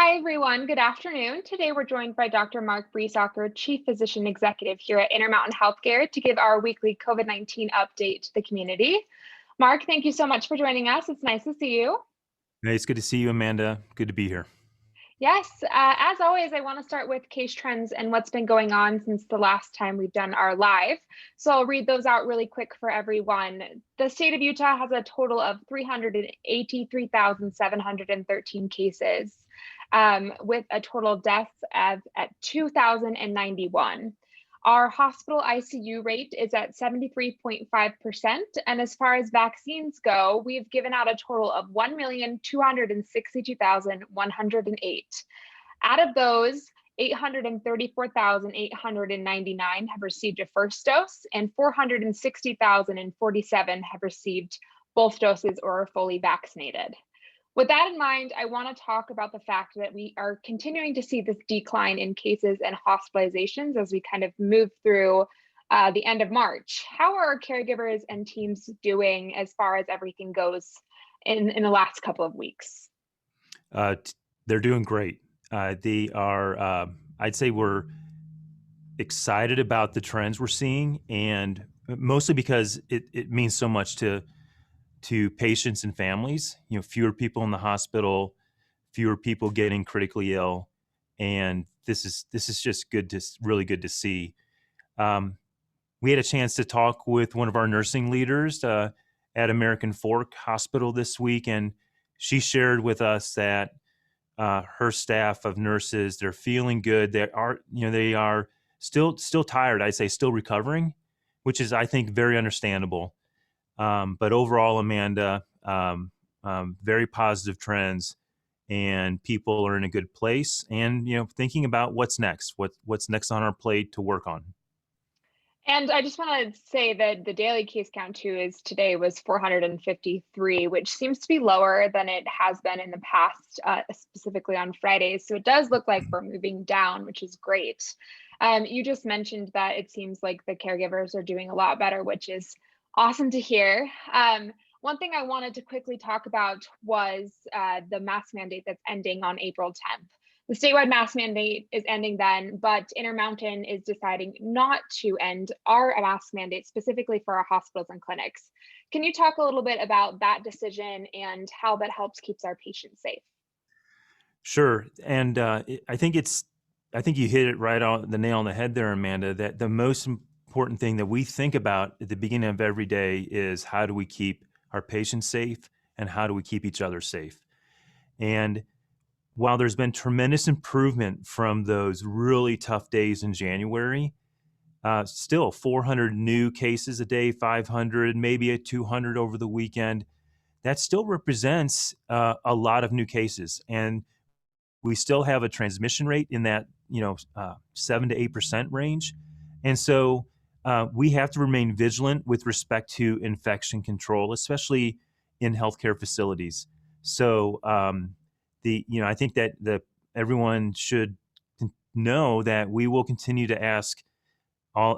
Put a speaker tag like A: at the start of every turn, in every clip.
A: Hi, everyone. Good afternoon. Today, we're joined by Dr. Mark Briesacher, Chief Physician Executive here at Intermountain Healthcare, to give our weekly COVID-19 update to the community. Mark, thank you so much for joining us. It's nice to see you.
B: Hey, it's good to see you, Amanda. Good to be here.
A: Yes, as always, I want to start with case trends and what's been going on since the last time we've done our live. So I'll read those out really quick for everyone. The state of Utah has a total of 383,713 cases, with a total of deaths at 2,091. Our hospital ICU rate is at 73.5%. And as far as vaccines go, we've given out a total of 1,262,108. Out of those, 834,899 have received a first dose, and 460,047 have received both doses or are fully vaccinated. With that in mind, I want to talk about the fact that we are continuing to see this decline in cases and hospitalizations as we kind of move through the end of March. How are our caregivers and teams doing as far as everything goes in the last couple of weeks?
B: They're doing great. They are, I'd say we're excited about the trends we're seeing, and mostly because it means so much to patients and families. You know, fewer people in the hospital, fewer people getting critically ill, and this is just really good to see. We had a chance to talk with one of our nursing leaders at American Fork Hospital this week, and she shared with us that her staff of nurses, they're feeling good. They are still tired. I'd say still recovering, which is, I think, very understandable. But overall, Amanda, very positive trends, and people are in a good place. And thinking about what's next, what's next on our plate to work on.
A: And I just want to say that the daily case count too is today was 453, which seems to be lower than it has been in the past, specifically on Fridays. So it does look like we're moving down, which is great. You just mentioned that it seems like the caregivers are doing a lot better, which is awesome to hear. One thing I wanted to quickly talk about was the mask mandate that's ending on April 10th. The statewide mask mandate is ending then, but Intermountain is deciding not to end our mask mandate specifically for our hospitals and clinics. Can you talk a little bit about that decision and how that helps keeps our patients safe?
B: Sure, and I think you hit it right on the nail on the head there, Amanda. That the most important thing that we think about at the beginning of every day is how do we keep our patients safe and how do we keep each other safe. And while there's been tremendous improvement from those really tough days in January, still 400 new cases a day, 500, maybe a 200 over the weekend, that still represents a lot of new cases. And we still have a transmission rate in that 7 to 8% range. And so we have to remain vigilant with respect to infection control, especially in healthcare facilities. So I think that everyone should know that we will continue to ask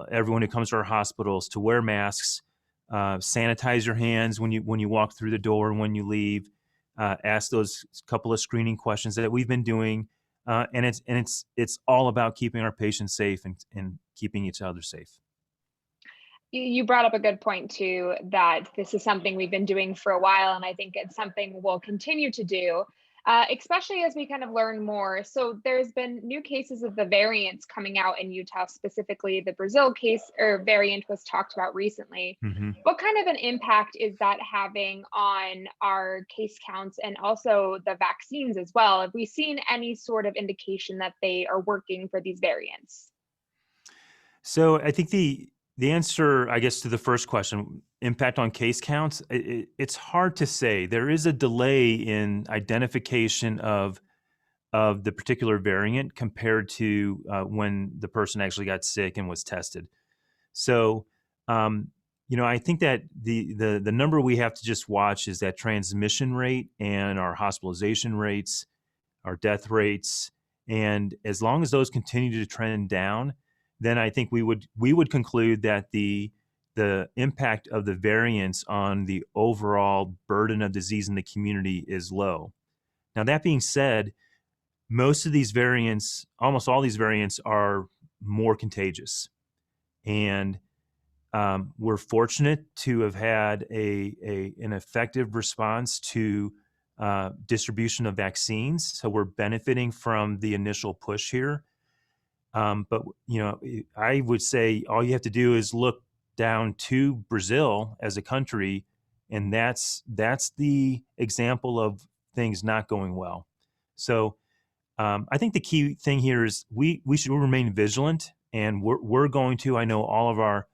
B: everyone who comes to our hospitals to wear masks, sanitize your hands when you walk through the door and when you leave. Ask those couple of screening questions that we've been doing, and it's all about keeping our patients safe and keeping each other safe.
A: You brought up a good point too, that this is something we've been doing for a while, and I think it's something we'll continue to do, especially as we kind of learn more. So there's been new cases of the variants coming out in Utah, specifically the Brazil case or variant was talked about recently.
B: Mm-hmm.
A: What kind of an impact is that having on our case counts and also the vaccines as well? Have we seen any sort of indication that they are working for these variants?
B: So I think the answer, I guess, to the first question, impact on case counts, it's hard to say. There is a delay in identification of the particular variant compared to when the person actually got sick and was tested. So, I think that the number we have to just watch is that transmission rate and our hospitalization rates, our death rates, and as long as those continue to trend down, then I think we would conclude that the impact of the variants on the overall burden of disease in the community is low. Now, that being said, most of these variants, almost all these variants, are more contagious. And we're fortunate to have had an effective response to distribution of vaccines. So we're benefiting from the initial push here. But I would say all you have to do is look down to Brazil as a country, and that's the example of things not going well. So I think the key thing here is we should remain vigilant, and we're going to. I know all of our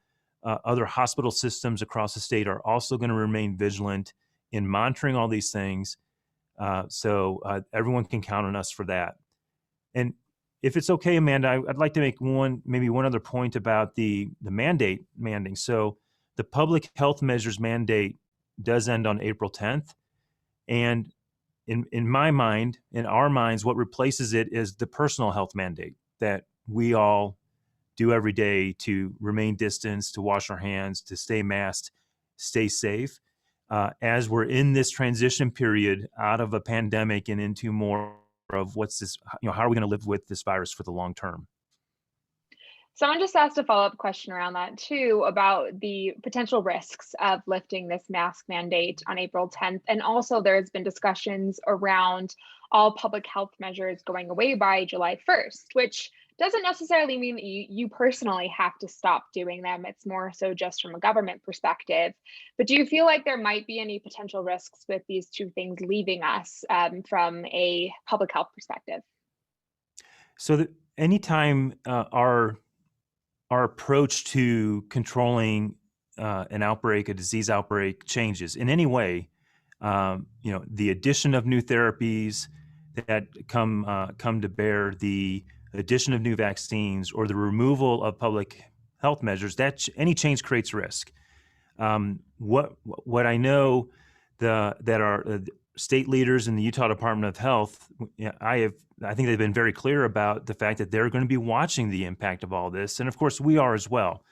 B: other hospital systems across the state are also going to remain vigilant in monitoring all these things. So everyone can count on us for that. And if it's okay, Amanda, I'd like to make maybe one other point about the mandating. So the public health measures mandate does end on April 10th. And in my mind, in our minds, what replaces it is the personal health mandate that we all do every day to remain distanced, to wash our hands, to stay masked, stay safe. As we're in this transition period out of a pandemic and into more of what's this, how are we going to live with this virus for the long term?
A: Someone just asked a follow-up question around that too, about the potential risks of lifting this mask mandate on April 10th. And also there's been discussions around all public health measures going away by July 1st, which doesn't necessarily mean that you personally have to stop doing them. It's more so just from a government perspective. But do you feel like there might be any potential risks with these two things leaving us from a public health perspective?
B: So anytime our approach to controlling an outbreak, a disease outbreak, changes in any way, the addition of new therapies that come to bear, the addition of new vaccines, or the removal of public health measures, any change creates risk. What I know that our state leaders in the Utah Department of Health, I think they've been very clear about the fact that they're going to be watching the impact of all this. And of course, we are as well.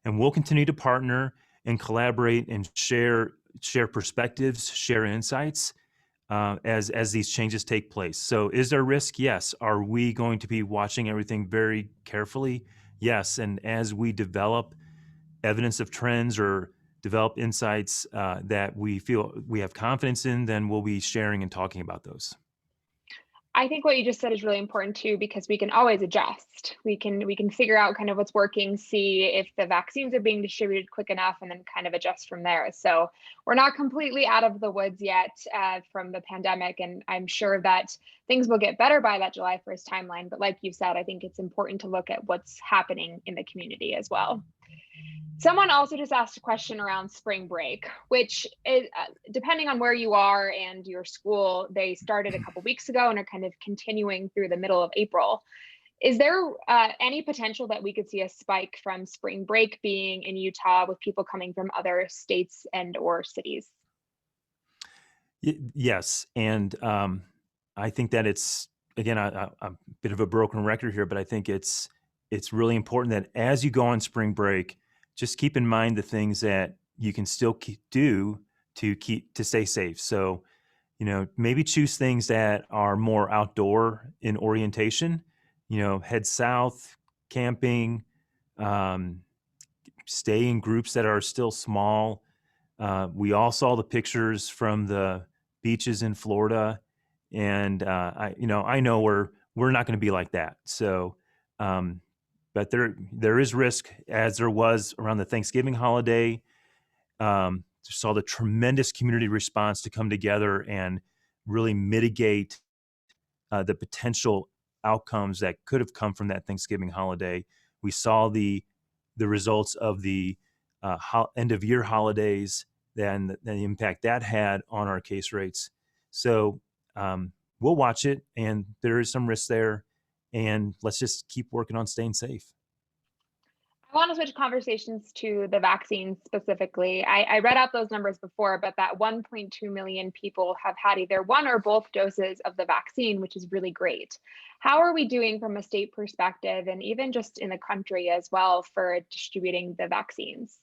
B: And we'll continue to partner and collaborate and share perspectives, share insights as these changes take place. So is there risk? Yes. Are we going to be watching everything very carefully? Yes. And as we develop evidence of trends or develop insights that we feel we have confidence in, then we'll be sharing and talking about those.
A: I think what you just said is really important too, because we can always adjust. We can figure out kind of what's working, see if the vaccines are being distributed quick enough, and then kind of adjust from there. So we're not completely out of the woods yet from the pandemic, and I'm sure that things will get better by that July 1st timeline. But like you said, I think it's important to look at what's happening in the community as well. Someone also just asked a question around spring break, which is depending on where you are and your school, they started a couple weeks ago and are kind of continuing through the middle of April. Is there any potential that we could see a spike from spring break being in Utah with people coming from other states and or cities?
B: Yes. And I think that it's, again, I'm a bit of a broken record here, but I think it's really important that as you go on spring break, just keep in mind the things that you can still do to stay safe. So, maybe choose things that are more outdoor in orientation. Head south, camping, stay in groups that are still small. We all saw the pictures from the beaches in Florida, and I know we're not going to be like that. So. But there is risk, as there was around the Thanksgiving holiday. Saw the tremendous community response to come together and really mitigate the potential outcomes that could have come from that Thanksgiving holiday. We saw the results of the end of year holidays and the impact that had on our case rates. So we'll watch it, and there is some risk there. And let's just keep working on staying safe.
A: I want to switch conversations to the vaccines specifically. I read out those numbers before, but that 1.2 million people have had either one or both doses of the vaccine, which is really great. How are we doing from a state perspective and even just in the country as well for distributing the vaccines?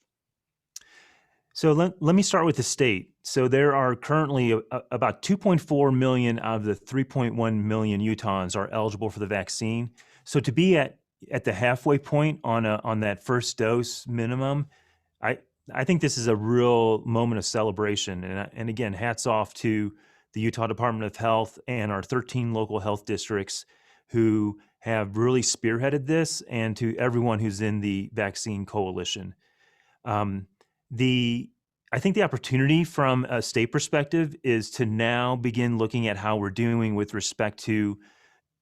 B: So let me start with the state. So there are currently about 2.4 million out of the 3.1 million Utahns are eligible for the vaccine. So to be at the halfway point on that first dose minimum, I I think this is a real moment of celebration. And again, hats off to the Utah Department of Health and our 13 local health districts who have really spearheaded this, and to everyone who's in the vaccine coalition. Um, the I think the opportunity from a state perspective is to now begin looking at how we're doing with respect to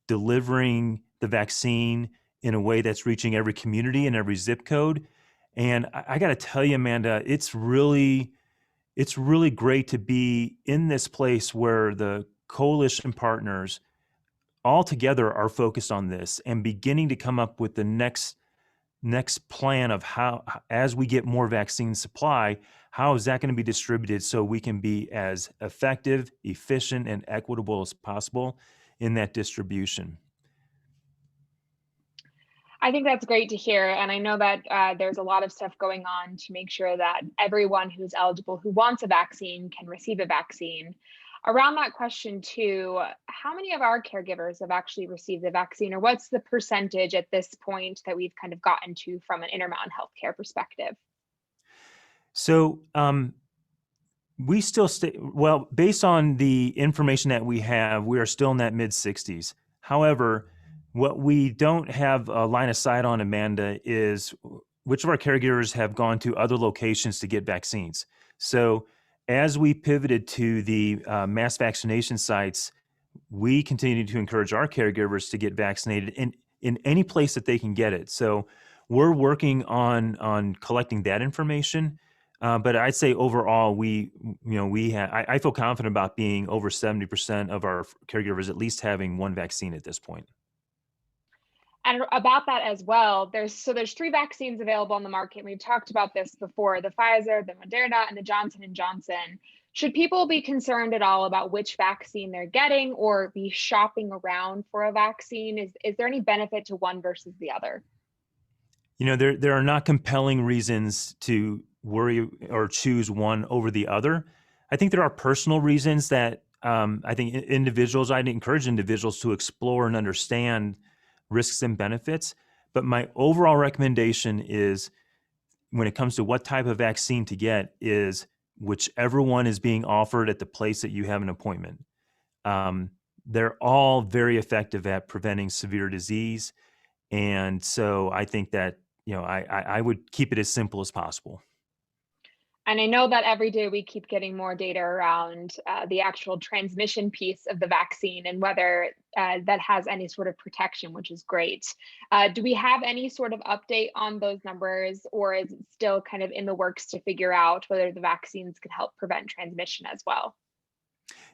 B: delivering the vaccine in a way that's reaching every community and every zip code. And I got to tell you, Amanda, it's really great to be in this place where the coalition partners all together are focused on this and beginning to come up with the next plan of how, as we get more vaccine supply, how is that going to be distributed so we can be as effective, efficient, and equitable as possible in that distribution.
A: I think that's great to hear. And I know that there's a lot of stuff going on to make sure that everyone who's eligible who wants a vaccine can receive a vaccine. Around that question, too, how many of our caregivers have actually received the vaccine, or what's the percentage at this point that we've kind of gotten to from an Intermountain healthcare perspective?
B: So we still stay, well, based on the information that we have, we are still in that mid 60s. However, what we don't have a line of sight on, Amanda, is which of our caregivers have gone to other locations to get vaccines. So as we pivoted to the mass vaccination sites, we continue to encourage our caregivers to get vaccinated in any place that they can get it. So we're working on collecting that information. But I'd say overall, I feel confident about being over 70% of our caregivers at least having one vaccine at this point.
A: And about that as well, there's three vaccines available on the market. We've talked about this before: the Pfizer, the Moderna, and the Johnson and Johnson. Should people be concerned at all about which vaccine they're getting, or be shopping around for a vaccine? Is there any benefit to one versus the other?
B: There are not compelling reasons to worry or choose one over the other. I think there are personal reasons that I think I'd encourage individuals to explore and understand risks and benefits. But my overall recommendation is, when it comes to what type of vaccine to get, is whichever one is being offered at the place that you have an appointment. They're all very effective at preventing severe disease. And so I think that, I would keep it as simple as possible.
A: And I know that every day we keep getting more data around the actual transmission piece of the vaccine and whether that has any sort of protection, which is great. Do we have any sort of update on those numbers, or is it still kind of in the works to figure out whether the vaccines could help prevent transmission as well?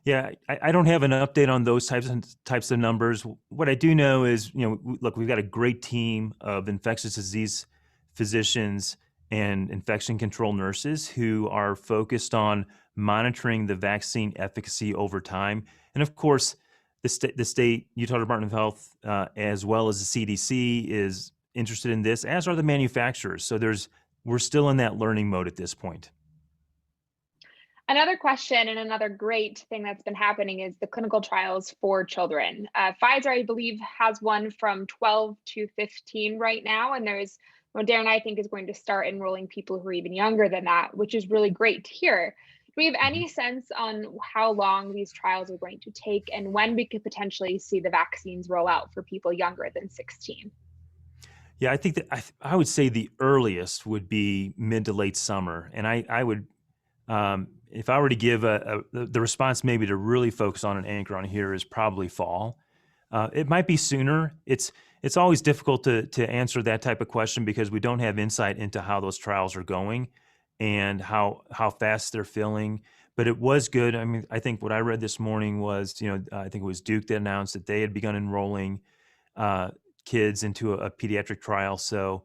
B: Yeah, I don't have an update on those types of numbers. What I do know is, look, we've got a great team of infectious disease physicians and infection control nurses who are focused on monitoring the vaccine efficacy over time. And of course, the state Utah Department of Health, as well as the CDC, is interested in this, as are the manufacturers. So we're still in that learning mode at this point.
A: Another question and another great thing that's been happening is the clinical trials for children. Pfizer, I believe, has one from 12 to 15 right now, and there's Moderna, I think, is going to start enrolling people who are even younger than that, which is really great to hear. Do we have any sense on how long these trials are going to take, and when we could potentially see the vaccines roll out for people younger than 16?
B: Yeah, I think that I would say the earliest would be mid to late summer, and I would, if I were to give the response maybe to really focus on an anchor on here, is probably fall. It might be sooner. It's always difficult to answer that type of question because we don't have insight into how those trials are going and how fast they're filling. But it was good. I mean, I think what I read this morning was, I think it was Duke that announced that they had begun enrolling kids into a pediatric trial. So,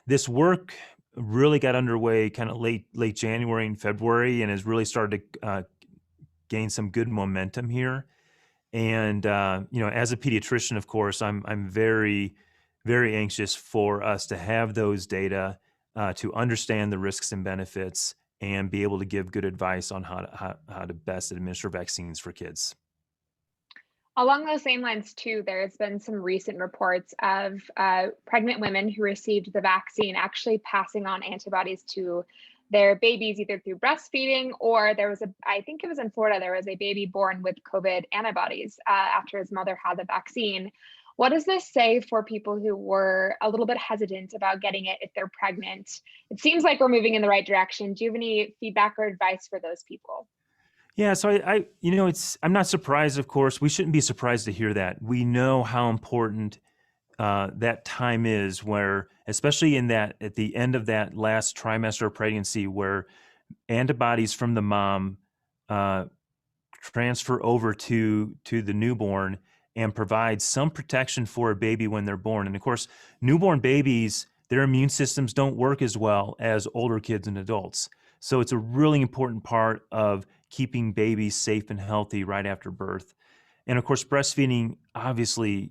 B: this work really got underway kind of late January and February, and has really started to gain some good momentum here. And as a pediatrician, of course, I'm very, very anxious for us to have those data to understand the risks and benefits and be able to give good advice on how to best administer vaccines for kids.
A: Along those same lines, too, there's been some recent reports of pregnant women who received the vaccine actually passing on antibodies to their babies, either through breastfeeding or I think it was in Florida, there was a baby born with COVID antibodies after his mother had the vaccine. What does this say for people who were a little bit hesitant about getting it if they're pregnant? It seems like we're moving in the right direction. Do you have any feedback or advice for those people?
B: Yeah, so I'm not surprised, of course. We shouldn't be surprised to hear that. We know how important that time is where, especially at the end of that last trimester of pregnancy, where antibodies from the mom uh, transfer over to the newborn and provide some protection for a baby when they're born. And of course, newborn babies, their immune systems don't work as well as older kids and adults. So it's a really important part of keeping babies safe and healthy right after birth. And of course, breastfeeding, obviously,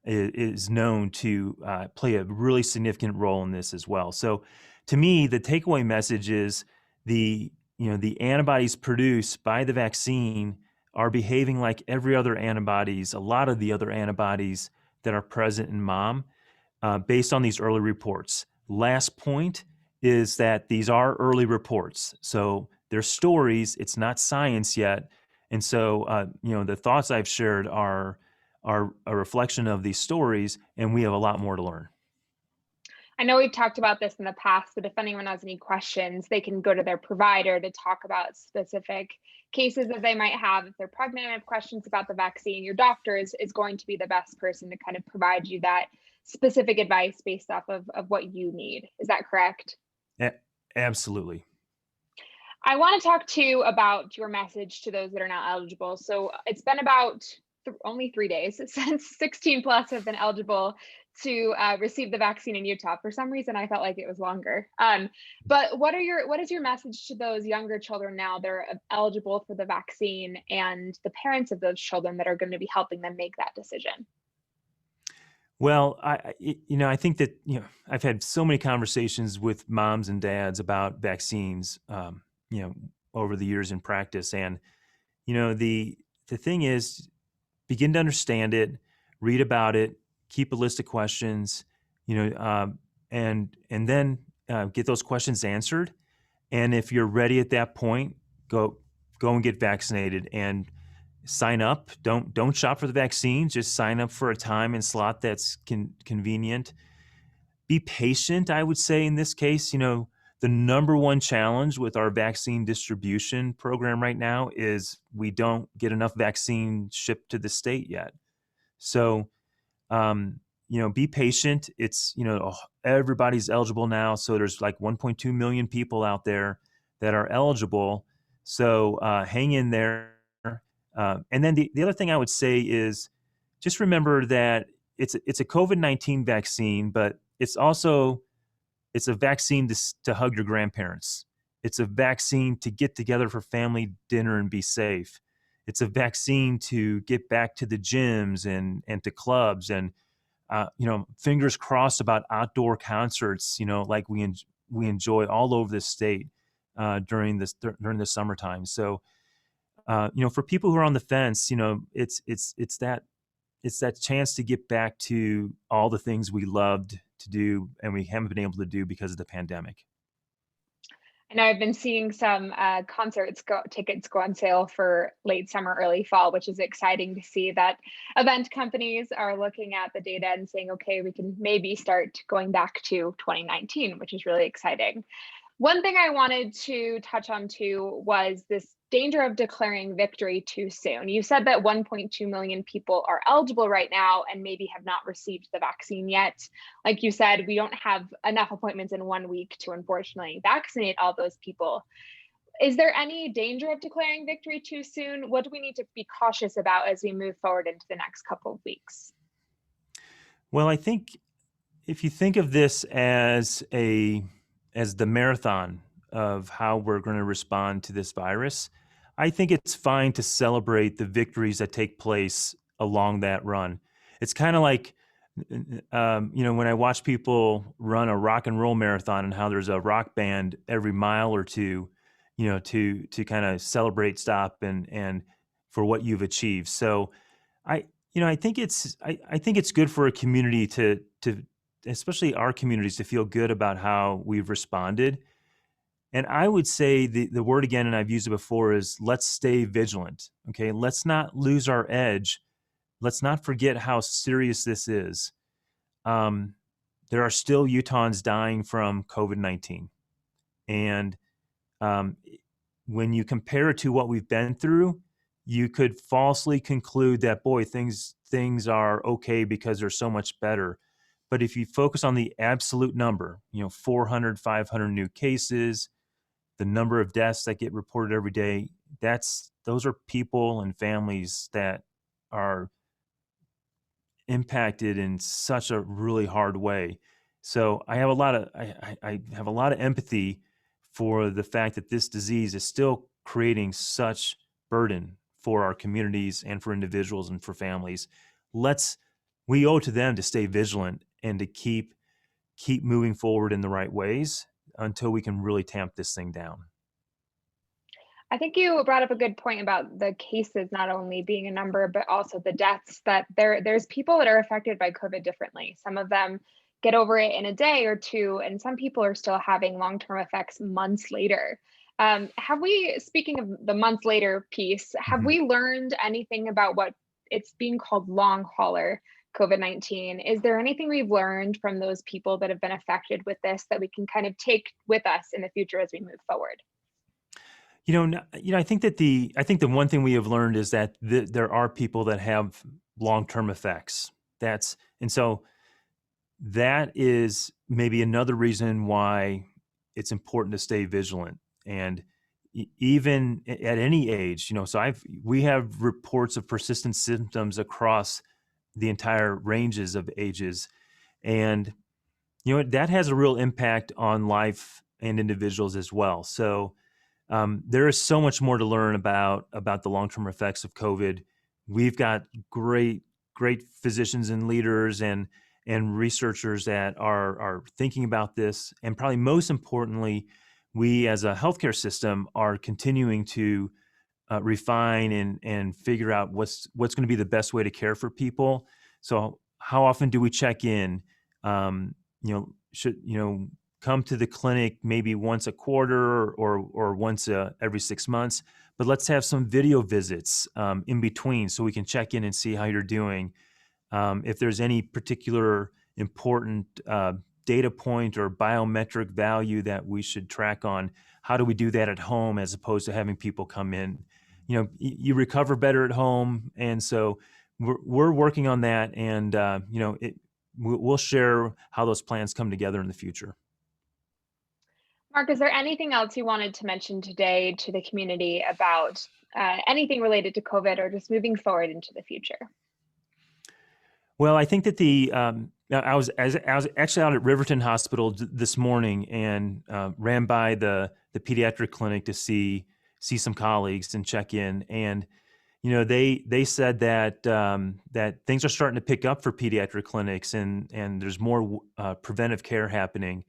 B: is known to play a really significant role in this as well. So to me, the takeaway message is the antibodies produced by the vaccine are behaving like every other antibodies, a lot of the other antibodies that are present in mom, based on these early reports. Last point is that these are early reports. So they're stories, it's not science yet. And so, the thoughts I've shared are a reflection of these stories, and we have a lot more to learn.
A: I know we've talked about this in the past, but if anyone has any questions, they can go to their provider to talk about specific cases that they might have. If they're pregnant and have questions about the vaccine, your doctor is going to be the best person to kind of provide you that specific advice based off of what you need. Is that correct?
B: A- Absolutely.
A: I want to talk to you about your message to those that are not eligible. So it's been about only 3 days since 16 plus have been eligible to receive the vaccine in Utah. For some reason, I felt like it was longer. But what is your message to those younger children now that are eligible for the vaccine and the parents of those children that are going to be helping them make that decision?
B: Well, I think that I've had so many conversations with moms and dads about vaccines, you know, over the years in practice, and the thing is, begin to understand it, read about it, keep a list of questions, and then get those questions answered. And if you're ready at that point, go and get vaccinated and sign up. Don't shop for the vaccine. Just sign up for a time and slot that's convenient. Be patient, I would say, in this case. The number one challenge with our vaccine distribution program right now is we don't get enough vaccine shipped to the state yet. So, be patient. It's, everybody's eligible now. So there's like 1.2 million people out there that are eligible. So hang in there. And then the other thing I would say is just remember that it's a COVID-19 vaccine, but it's a vaccine to hug your grandparents. It's a vaccine to get together for family dinner and be safe. It's a vaccine to get back to the gyms and to clubs and fingers crossed about outdoor concerts. Like we enjoy all over the state during the summertime. So for people who are on the fence, it's that chance to get back to all the things we loved to do and we haven't been able to do because of the pandemic.
A: I know I've been seeing some tickets go on sale for late summer, early fall, which is exciting to see that event companies are looking at the data and saying, okay, we can maybe start going back to 2019, which is really exciting. One thing I wanted to touch on too was this danger of declaring victory too soon. You said that 1.2 million people are eligible right now and maybe have not received the vaccine yet. Like you said, we don't have enough appointments in 1 week to unfortunately vaccinate all those people. Is there any danger of declaring victory too soon? What do we need to be cautious about as we move forward into the next couple of weeks?
B: Well, I think if you think of this as the marathon of how we're going to respond to this virus, I think it's fine to celebrate the victories that take place along that run. It's kind of like When I watch people run a rock and roll marathon and how there's a rock band every mile or two, to kind of celebrate, stop, and for what you've achieved. So I, I think it's good for a community to especially our communities to feel good about how we've responded. And I would say the word again, and I've used it before, is let's stay vigilant. Okay, let's not lose our edge. Let's not forget how serious this is. um, there are still Utahns dying from COVID-19. And um, when you compare it to what we've been through, you could falsely conclude that, boy, things are okay because they're so much better. But if you focus on the absolute number, 400, 500 new cases, the number of deaths that get reported every day, those are people and families that are impacted in such a really hard way. So I have a lot of I have a lot of empathy for the fact that this disease is still creating such burden for our communities and for individuals and for families. Let's We owe it to them to stay vigilant and to keep moving forward in the right ways until we can really tamp this thing down.
A: I think you brought up a good point about the cases not only being a number, but also the deaths, that there's people that are affected by COVID differently. Some of them get over it in a day or two, and some people are still having long-term effects months later. Have we, speaking of the months later piece, have
B: Mhm.
A: we learned anything about what it's being called long hauler COVID-19? Is there anything we've learned from those people that have been affected with this that we can kind of take with us in the future as we move forward?
B: I think the one thing we have learned is that there are people that have long-term effects. That's and so that is maybe another reason why it's important to stay vigilant. And even at any age, so we have reports of persistent symptoms across the entire ranges of ages. And that has a real impact on life and individuals as well. So there is so much more to learn about the long-term effects of COVID. We've got great physicians and leaders and researchers that are thinking about this, and probably most importantly, we as a healthcare system are continuing to refine and figure out what's going to be the best way to care for people. So how often do we check in? Should come to the clinic maybe once a quarter or once every 6 months, but let's have some video visits in between so we can check in and see how you're doing. If there's any particular important data point or biometric value that we should track on, how do we do that at home as opposed to having people come in? You recover better at home, and so we're working on that, and we'll share how those plans come together in the future.
A: Mark, is there anything else you wanted to mention today to the community about anything related to COVID or just moving forward into the future?
B: Well, I think that I was actually out at Riverton Hospital this morning and ran by the pediatric clinic to see some colleagues and check in. And they said that that things are starting to pick up for pediatric clinics, and there's more preventive care happening.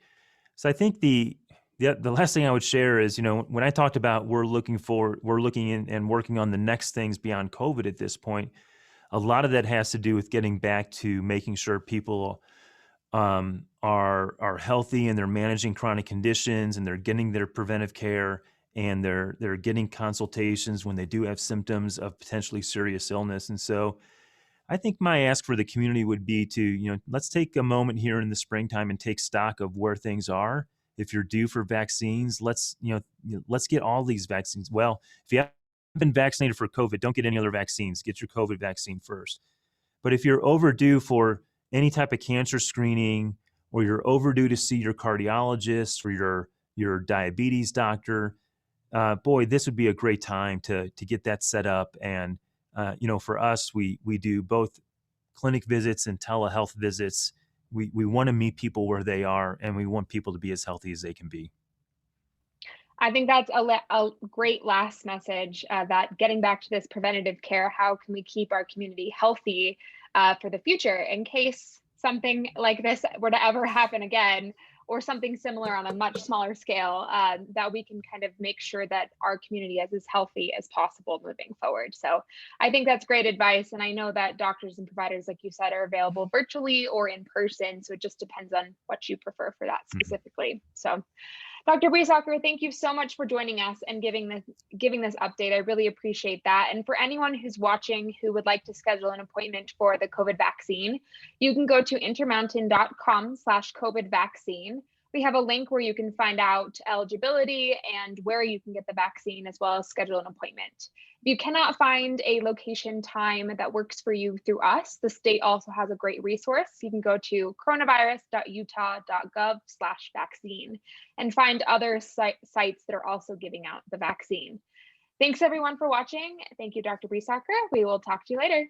B: So I think the last thing I would share is, when I talked about we're looking in and working on the next things beyond COVID at this point, a lot of that has to do with getting back to making sure people are healthy and they're managing chronic conditions and they're getting their preventive care and they're getting consultations when they do have symptoms of potentially serious illness. And so I think my ask for the community would be to, let's take a moment here in the springtime and take stock of where things are. If you're due for vaccines, let's get all these vaccines. Well, if you haven't been vaccinated for COVID, don't get any other vaccines. Get your COVID vaccine first. But if you're overdue for any type of cancer screening, or you're overdue to see your cardiologist or your diabetes doctor, boy, this would be a great time to get that set up. And for us, we do both clinic visits and telehealth visits. We want to meet people where they are, and we want people to be as healthy as they can be.
A: I think that's a great last message, that getting back to this preventative care, how can we keep our community healthy for the future in case something like this were to ever happen again, or something similar on a much smaller scale, that we can kind of make sure that our community is as healthy as possible moving forward. So I think that's great advice. And I know that doctors and providers, like you said, are available virtually or in person. So it just depends on what you prefer for that specifically. So Dr. Briesacher, thank you so much for joining us and giving this update. I really appreciate that. And for anyone who's watching who would like to schedule an appointment for the COVID vaccine, you can go to intermountain.com/COVID vaccine. We have a link where you can find out eligibility and where you can get the vaccine, as well as schedule an appointment. If you cannot find a location time that works for you through us, the state also has a great resource. You can go to coronavirus.utah.gov/vaccine and find other sites that are also giving out the vaccine. Thanks everyone for watching. Thank you, Dr. Briesacher. We will talk to you later.